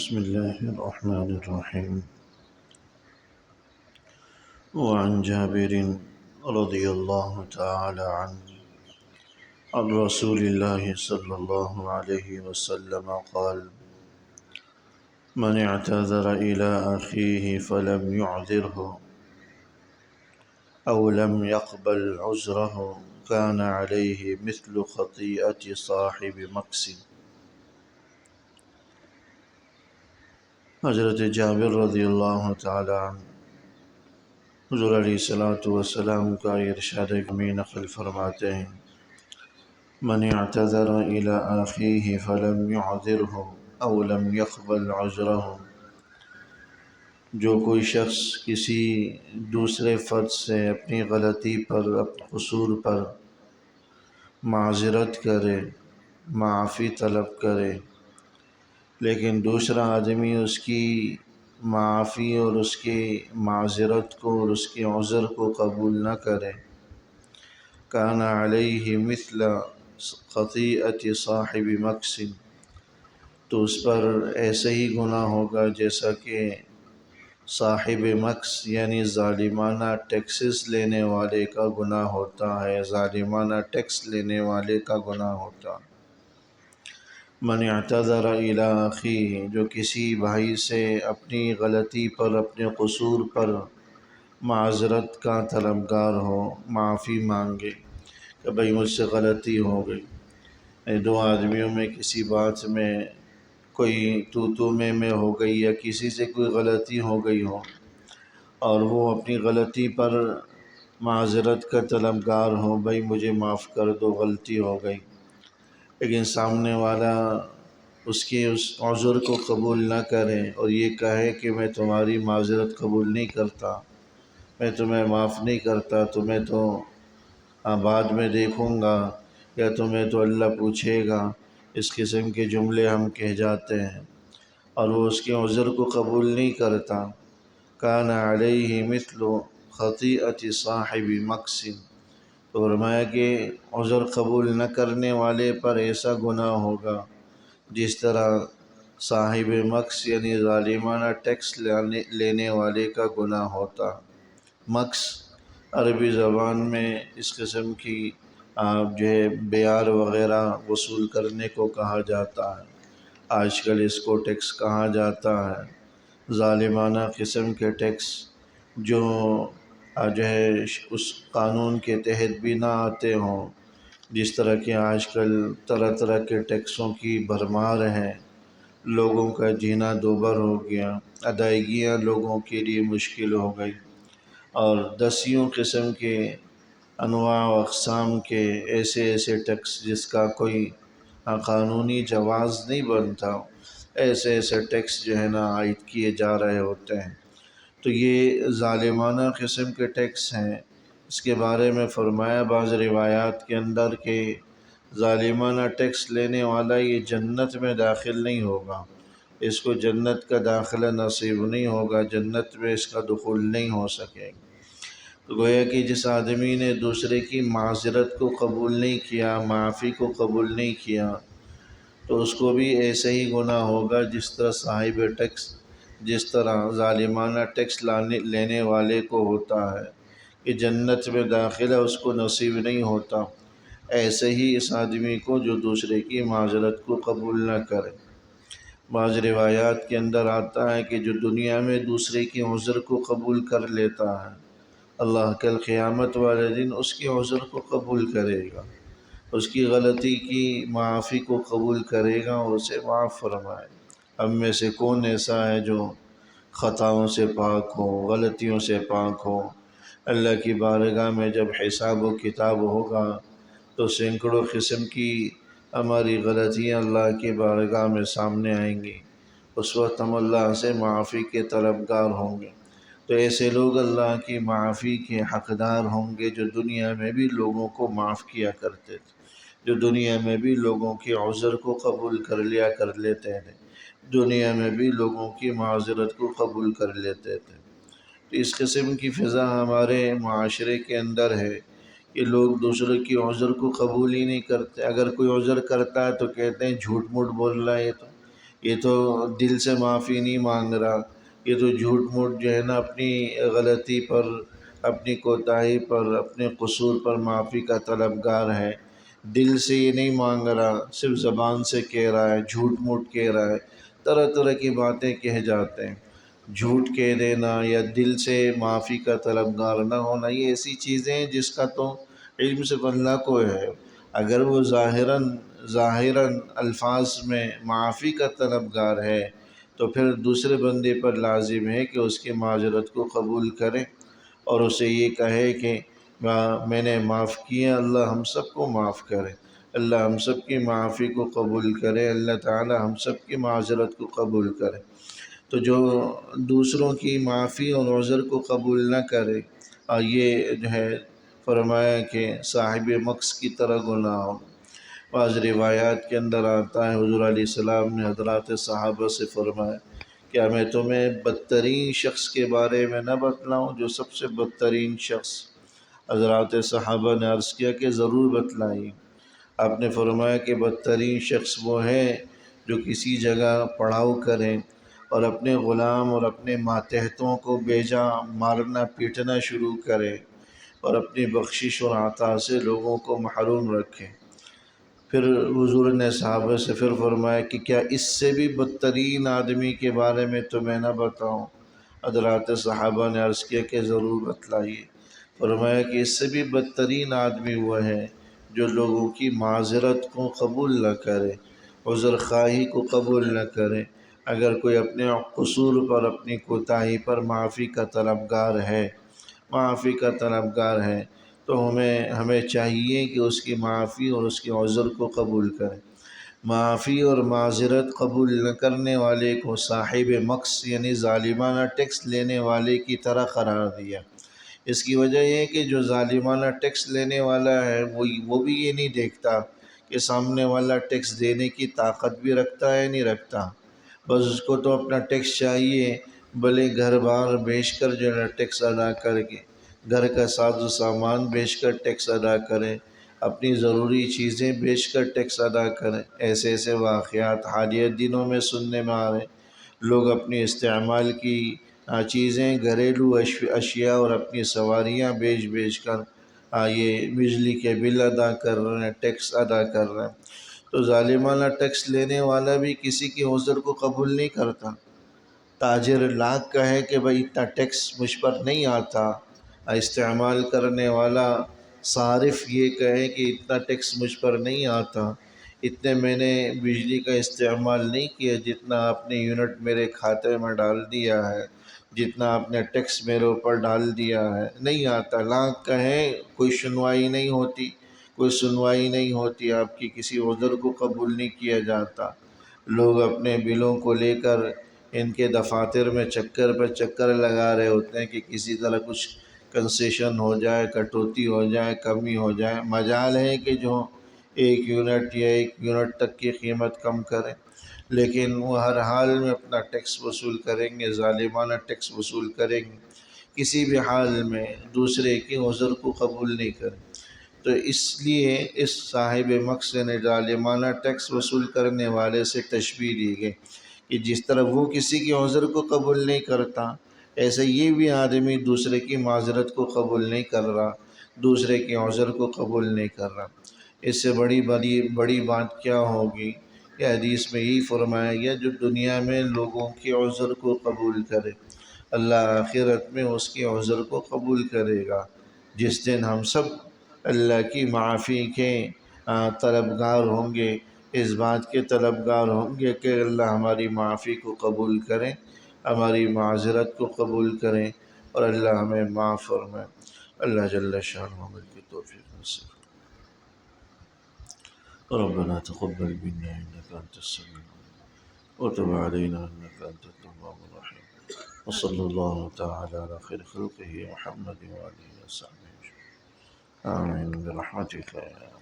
بسم الله الرحمن الرحيم. وعن جابر رضي الله تعالى عنه عن رسول الله صلى الله عليه وسلم قال: من اعتذر إلى أخيه فلم يعذره أو لم يقبل عذره كان عليه مثل خطيئة صاحب مكس. حضرت جابر رضی اللہ تعالی عنہ حضور علیہ السلام کا ارشاد گرامی نقل فرماتے ہیں: من اعتذر الى اخیہ فلم يعذره او لم يقبل عذره، جو کوئی شخص کسی دوسرے فرد سے اپنی غلطی پر، اپنے قصور پر معذرت کرے، معافی طلب کرے، لیکن دوسرا آدمی اس کی معافی اور اس کی معذرت کو اور اس کے عذر کو قبول نہ کرے، کان علیہ مثل خطیئۃ صاحب مکس، تو اس پر ایسے ہی گناہ ہوگا جیسا کہ صاحب مکس یعنی ظالمانہ ٹیکسز لینے والے کا گناہ ہوتا ہے، ظالمانہ ٹیکس لینے والے کا گناہ ہوتا ہے۔ من اعتذر الی اخیہ، جو کسی بھائی سے اپنی غلطی پر، اپنے قصور پر معذرت کا طلبگار ہو، معافی مانگے کہ بھئی مجھ سے غلطی ہو گئی، دو آدمیوں میں کسی بات میں کوئی تو میں ہو گئی یا کسی سے کوئی غلطی ہو گئی ہو اور وہ اپنی غلطی پر معذرت کا طلبگار ہو، بھئی مجھے معاف کر دو، غلطی ہو گئی، لیکن سامنے والا اس عذر کو قبول نہ کرے اور یہ کہے کہ میں تمہاری معذرت قبول نہیں کرتا، میں تمہیں معاف نہیں کرتا، تمہیں تو بعد میں دیکھوں گا، یا تمہیں تو اللہ پوچھے گا، اس قسم کے جملے ہم کہہ جاتے ہیں اور وہ اس کے عذر کو قبول نہیں کرتا، کان علیہ مثل خطیئۃ صاحب مکس، تو فرمایا کہ عذر قبول نہ کرنے والے پر ایسا گناہ ہوگا جس طرح صاحب مکس یعنی ظالمانہ ٹیکس لینے والے کا گناہ ہوتا۔ مکس عربی زبان میں اس قسم کی بیار وغیرہ وصول کرنے کو کہا جاتا ہے، آج کل اس کو ٹیکس کہا جاتا ہے، ظالمانہ قسم کے ٹیکس جو اس قانون کے تحت بھی نہ آتے ہوں، جس طرح کہ آج کل طرح طرح کے ٹیکسوں کی بھرمار ہے، لوگوں کا جینا دوبر ہو گیا، ادائیگیاں لوگوں کے لیے مشکل ہو گئی، اور دسیوں قسم کے انواع و اقسام کے ایسے ٹیکس جس کا کوئی قانونی جواز نہیں بنتا، ایسے ٹیکس جو ہے نا عائد کیے جا رہے ہوتے ہیں، تو یہ ظالمانہ قسم کے ٹیکس ہیں۔ اس کے بارے میں فرمایا بعض روایات کے اندر کہ ظالمانہ ٹیکس لینے والا یہ جنت میں داخل نہیں ہوگا، اس کو جنت کا داخلہ نصیب نہیں ہوگا، جنت میں اس کا دخول نہیں ہو سکے گا۔ تو گویا کہ جس آدمی نے دوسرے کی معذرت کو قبول نہیں کیا، معافی کو قبول نہیں کیا، تو اس کو بھی ایسے ہی گناہ ہوگا جس طرح صاحب ٹیکس، جس طرح ظالمانہ ٹیکس لینے والے کو ہوتا ہے کہ جنت میں داخلہ اس کو نصیب نہیں ہوتا، ایسے ہی اس آدمی کو جو دوسرے کی معذرت کو قبول نہ کرے۔ بعض روایات کے اندر آتا ہے کہ جو دنیا میں دوسرے کی عذر کو قبول کر لیتا ہے، اللہ کل قیامت والے دن اس کی عذر کو قبول کرے گا، اس کی غلطی کی معافی کو قبول کرے گا اور اسے معاف فرمائے گا۔ ہم میں سے کون ایسا ہے جو خطاؤں سے پاک ہو، غلطیوں سے پاک ہو؟ اللہ کی بارگاہ میں جب حساب و کتاب ہوگا تو سینکڑوں قسم کی ہماری غلطیاں اللہ کی بارگاہ میں سامنے آئیں گی، اس وقت ہم اللہ سے معافی کے طلبگار ہوں گے، تو ایسے لوگ اللہ کی معافی کے حقدار ہوں گے جو دنیا میں بھی لوگوں کو معاف کیا کرتے تھے، جو دنیا میں بھی لوگوں کی عذر کو قبول کر لیتے تھے، دنیا میں بھی لوگوں کی معذرت کو قبول کر لیتے تھے۔ تو اس قسم کی فضا ہمارے معاشرے کے اندر ہے کہ لوگ دوسروں کی عذر کو قبول ہی نہیں کرتے، اگر کوئی عذر کرتا ہے تو کہتے ہیں جھوٹ موٹ بول رہا ہے، یہ تو دل سے معافی نہیں مانگ رہا، یہ تو جھوٹ موٹ جو ہے نا اپنی غلطی پر، اپنی کوتاہی پر، اپنے قصور پر معافی کا طلبگار ہے۔ دل سے یہ نہیں مانگ رہا، صرف زبان سے کہہ رہا ہے، جھوٹ موٹ کہہ رہا ہے، طرح طرح کی باتیں کہہ جاتے ہیں۔ جھوٹ کہہ دینا یا دل سے معافی کا طلبگار نہ ہونا، یہ ایسی چیزیں ہیں جس کا تو علم صرف اللہ کو ہے۔ اگر وہ ظاہراً الفاظ میں معافی کا طلبگار ہے تو پھر دوسرے بندے پر لازم ہے کہ اس کی معذرت کو قبول کرے اور اسے یہ کہے کہ میں نے معاف کیا، اللہ ہم سب کو معاف کرے، اللہ ہم سب کی معافی کو قبول کرے، اللہ تعالی ہم سب کی معذرت کو قبول کرے۔ تو جو دوسروں کی معافی اور عذر کو قبول نہ کرے، اور یہ جو ہے فرمایا کہ صاحب مکس کی طرح گناہ ہو۔ بعض روایات کے اندر آتا ہے حضور علیہ السلام نے حضرات صحابہ سے فرمایا، کیا میں تمہیں بدترین شخص کے بارے میں نہ بتلاؤں، جو سب سے بدترین شخص؟ حضرات صحابہ نے عرض کیا کہ ضرور بتلائیے۔ آپ نے فرمایا کہ بدترین شخص وہ ہے جو کسی جگہ پڑاؤ کرے اور اپنے غلام اور اپنے ماتحتوں کو بیجا مارنا پیٹنا شروع کرے اور اپنی بخشش اور عطا سے لوگوں کو محروم رکھے۔ پھر حضور نے صحابہ سے پھر فرمایا کہ کیا اس سے بھی بدترین آدمی کے بارے میں تمہیں نہ بتاؤں؟ حضرات صحابہ نے عرض کیا کہ ضرور بتلائیے۔ فرمایا کہ اس سے بھی بدترین آدمی وہ ہے جو لوگوں کی معذرت کو قبول نہ کرے، عذر خواہی کو قبول نہ کرے۔ اگر کوئی اپنے قصور پر، اپنی کوتاہی پر معافی کا طلبگار ہے تو ہمیں چاہیے کہ اس کی معافی اور اس کے عذر کو قبول کریں۔ معافی اور معذرت قبول نہ کرنے والے کو صاحب مکس یعنی ظالمانہ ٹیکس لینے والے کی طرح قرار دیا۔ اس کی وجہ یہ ہے کہ جو ظالمانہ ٹیکس لینے والا ہے وہ بھی یہ نہیں دیکھتا کہ سامنے والا ٹیکس دینے کی طاقت بھی رکھتا ہے نہیں رکھتا، بس اس کو تو اپنا ٹیکس چاہیے، بھلے گھر بار بیچ کر جو ہے ٹیکس ادا کر کے، گھر کا ساز و سامان بیچ کر ٹیکس ادا کریں، اپنی ضروری چیزیں بیچ کر ٹیکس ادا کریں۔ ایسے واقعات حالیہ دنوں میں سننے میں آ رہے ہیں۔ لوگ اپنی استعمال کی چیزیں، گھریلو اشیاء اور اپنی سواریاں بیچ کر یہ بجلی کے بل ادا کر رہے ہیں، ٹیکس ادا کر رہے ہیں۔ تو ظالمانہ ٹیکس لینے والا بھی کسی کے عذر کو قبول نہیں کرتا۔ تاجر لاکھ کہے کہ بھائی اتنا ٹیکس مجھ پر نہیں آتا، استعمال کرنے والا صارف یہ کہے کہ اتنا ٹیکس مجھ پر نہیں آتا، اتنے میں نے بجلی کا استعمال نہیں کیا جتنا آپ نے یونٹ میرے کھاتے میں ڈال دیا ہے، جتنا آپ نے ٹیکس میرے اوپر ڈال دیا ہے، نہیں آتا۔ لاکھ کہیں کوئی سنوائی نہیں ہوتی، آپ کی کسی عذر کو قبول نہیں کیا جاتا۔ لوگ اپنے بلوں کو لے کر ان کے دفاتر میں چکر پہ چکر لگا رہے ہوتے ہیں کہ کسی طرح کچھ کنسیشن ہو جائے، کٹوتی ہو جائے، کمی ہو جائے۔ مجال ہے کہ جو 1 یونٹ تک کی قیمت کم کریں، لیکن وہ ہر حال میں اپنا ٹیکس وصول کریں گے، ظالمانہ ٹیکس وصول کریں گے، کسی بھی حال میں دوسرے کے عذر کو قبول نہیں کریں۔ تو اس لیے اس صاحب مکس نے ظالمانہ ٹیکس وصول کرنے والے سے تشبیہ دی گئی کہ جس طرح وہ کسی کے عذر کو قبول نہیں کرتا، ایسے یہ بھی آدمی دوسرے کی معذرت کو قبول نہیں کر رہا، دوسرے کے عذر کو قبول نہیں کر رہا۔ اس سے بڑی بات کیا ہوگی کہ حدیث میں یہی فرمایا گیا، جو دنیا میں لوگوں کے عذر کو قبول کرے، اللہ آخرت میں اس کے عذر کو قبول کرے گا۔ جس دن ہم سب اللہ کی معافی کے طلبگار ہوں گے، اس بات کے طلبگار ہوں گے کہ اللہ ہماری معافی کو قبول کریں، ہماری معذرت کو قبول کریں اور اللہ ہمیں معاف فرمائے۔ اللہ جل شانہ عمل کی توفیق نصیب۔ ربنا تقبل منا انك انت السميع العليم وتب علينا انك انت التواب الرحيم وصلى الله تعالى على خير خلقه محمد وآله وصحبه آمين برحمتك يا